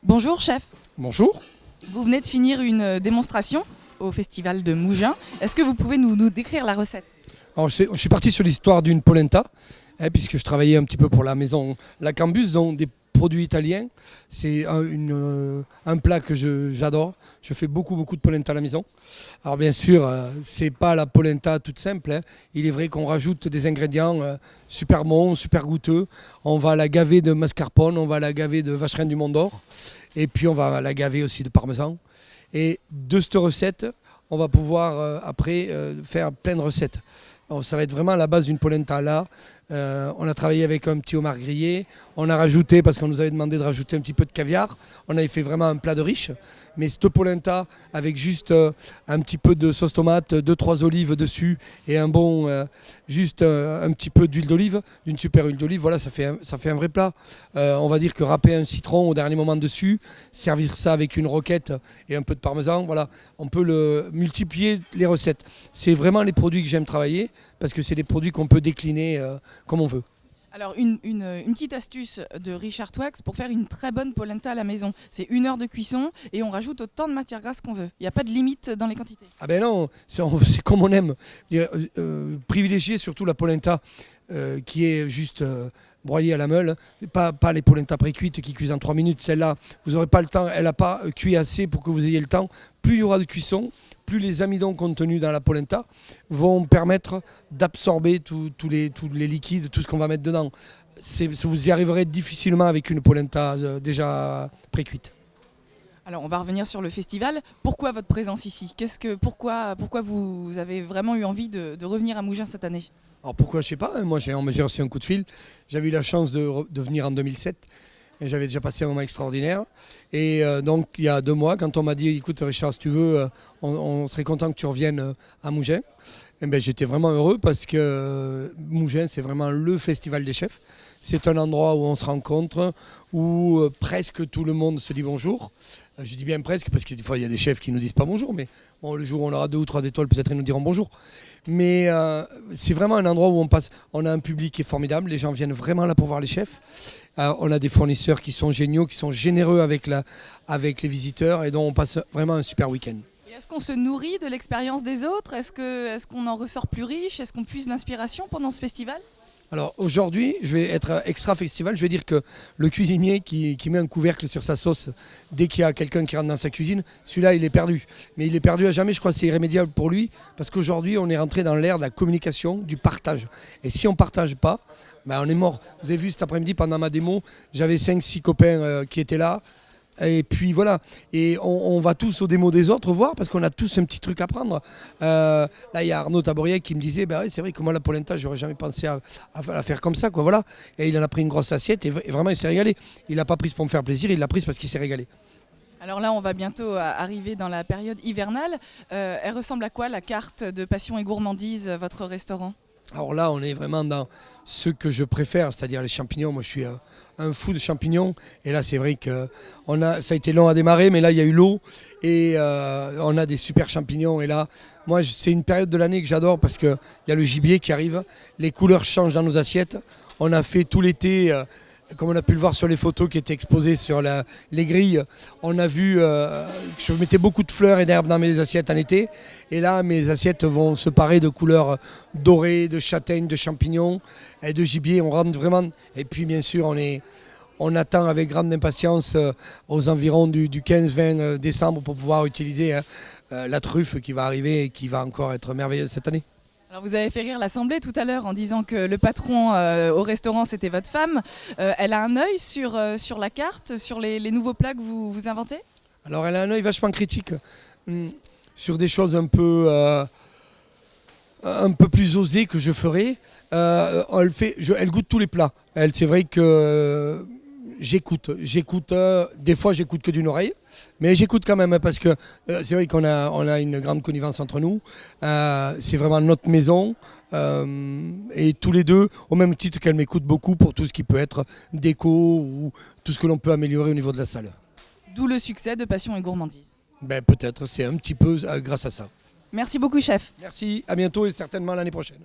Bonjour chef, Bonjour. vous venez de finir une démonstration au festival de Mougins. Est-ce que vous pouvez nous décrire la recette? Alors, je suis parti sur l'histoire d'une polenta, puisque je travaillais un petit peu pour la maison La Cambus, donc des produits italiens. C'est un plat que j'adore. Je fais beaucoup de polenta à la maison. Alors bien sûr, c'est pas la polenta toute simple. Il est vrai qu'on rajoute des ingrédients super bons, super goûteux. On va la gaver de mascarpone, on va la gaver de vacherin du Mont d'Or, et puis on va la gaver aussi de parmesan. Et de cette recette, on va pouvoir après faire plein de recettes. Alors, ça va être vraiment à la base d'une polenta là. On a travaillé avec un petit homard grillé. On a rajouté, parce qu'on nous avait demandé de rajouter un petit peu de caviar, on avait fait vraiment un plat de riche. Mais cette polenta avec juste un petit peu de sauce tomate, 2-3 olives dessus et un petit peu d'huile d'olive, d'une super huile d'olive, voilà, ça fait un vrai plat. On va dire que râper un citron au dernier moment dessus, servir ça avec une roquette et un peu de parmesan, voilà, on peut multiplier les recettes. C'est vraiment les produits que j'aime travailler parce que c'est des produits qu'on peut décliner comme on veut. Alors une petite astuce de Richard Wax pour faire une très bonne polenta à la maison. C'est 1 heure de cuisson et on rajoute autant de matière grasse qu'on veut. Il n'y a pas de limite dans les quantités. Ah ben non, c'est comme on aime. Privilégier surtout la polenta qui est juste broyée à la meule, pas les polentas pré-cuites qui cuisent en 3 minutes. Celle-là, vous n'aurez pas le temps, elle n'a pas cuit assez pour que vous ayez le temps. Plus il y aura de cuisson, plus les amidons contenus dans la polenta vont permettre d'absorber tous les liquides, tout ce qu'on va mettre dedans. Vous y arriverez difficilement avec une polenta déjà pré-cuite. Alors on va revenir sur le festival. Pourquoi votre présence ici? Pourquoi vous avez vraiment eu envie de revenir à Mougins cette année? Alors pourquoi, je sais pas, hein. Moi j'ai reçu un coup de fil, j'avais eu la chance de venir en 2007 et j'avais déjà passé un moment extraordinaire. Et donc il y a 2 mois, quand on m'a dit écoute Richard, si tu veux, on serait content que tu reviennes à Mougins, et ben, j'étais vraiment heureux parce que Mougins c'est vraiment le festival des chefs. C'est un endroit où on se rencontre, où presque tout le monde se dit bonjour. Je dis bien presque parce que des fois il y a des chefs qui ne nous disent pas bonjour, mais bon, le jour où on aura 2 ou 3 étoiles, peut-être ils nous diront bonjour. Mais c'est vraiment un endroit où on a un public qui est formidable, les gens viennent vraiment là pour voir les chefs. On a des fournisseurs qui sont géniaux, qui sont généreux avec les visiteurs et dont on passe vraiment un super week-end. Est-ce qu'on se nourrit de l'expérience des autres? Est-ce qu'on en ressort plus riche? Est-ce qu'on puise l'inspiration pendant ce festival? Alors aujourd'hui, je vais être extra festival, je vais dire que le cuisinier qui met un couvercle sur sa sauce dès qu'il y a quelqu'un qui rentre dans sa cuisine, celui-là il est perdu. Mais il est perdu à jamais, je crois que c'est irrémédiable pour lui, parce qu'aujourd'hui on est rentré dans l'ère de la communication, du partage. Et si on ne partage pas, ben on est mort. Vous avez vu cet après-midi pendant ma démo, j'avais 5-6 copains qui étaient là. Et puis voilà, et on va tous aux démos des autres voir parce qu'on a tous un petit truc à prendre. Là, il y a Arnaud Taboriec qui me disait bah oui, c'est vrai que moi, la polenta, j'aurais jamais pensé à la faire comme ça, quoi. Voilà. Et il en a pris une grosse assiette et vraiment, il s'est régalé. Il n'a pas prise pour me faire plaisir, il l'a prise parce qu'il s'est régalé. Alors là, on va bientôt arriver dans la période hivernale. Elle ressemble à quoi la carte de Passion et Gourmandise, votre restaurant? Alors là, on est vraiment dans ce que je préfère, c'est-à-dire les champignons. Moi, je suis un fou de champignons. Et là, c'est vrai que ça a été long à démarrer, mais là, il y a eu l'eau et on a des super champignons. Et là, moi, c'est une période de l'année que j'adore parce qu'il y a le gibier qui arrive. Les couleurs changent dans nos assiettes. On a fait tout l'été, comme on a pu le voir sur les photos qui étaient exposées sur les grilles, on a vu que je mettais beaucoup de fleurs et d'herbes dans mes assiettes en été. Et là, mes assiettes vont se parer de couleurs dorées, de châtaignes, de champignons et de gibier. On rentre vraiment. Et puis, bien sûr, on attend avec grande impatience aux environs du 15-20 décembre pour pouvoir utiliser la truffe qui va arriver et qui va encore être merveilleuse cette année. Alors vous avez fait rire l'Assemblée tout à l'heure en disant que le patron au restaurant c'était votre femme. Elle a un œil sur la carte, sur les nouveaux plats que vous inventez? Alors elle a un œil vachement critique sur des choses un peu plus osées que je ferai. Elle goûte tous les plats. C'est vrai que j'écoute. Des fois j'écoute que d'une oreille. Mais j'écoute quand même parce que c'est vrai qu'on a une grande connivence entre nous. C'est vraiment notre maison. Et tous les deux, au même titre qu'elle m'écoute beaucoup pour tout ce qui peut être déco ou tout ce que l'on peut améliorer au niveau de la salle. D'où le succès de Passion et Gourmandise. Ben, peut-être, c'est un petit peu grâce à ça. Merci beaucoup chef. Merci, à bientôt et certainement l'année prochaine.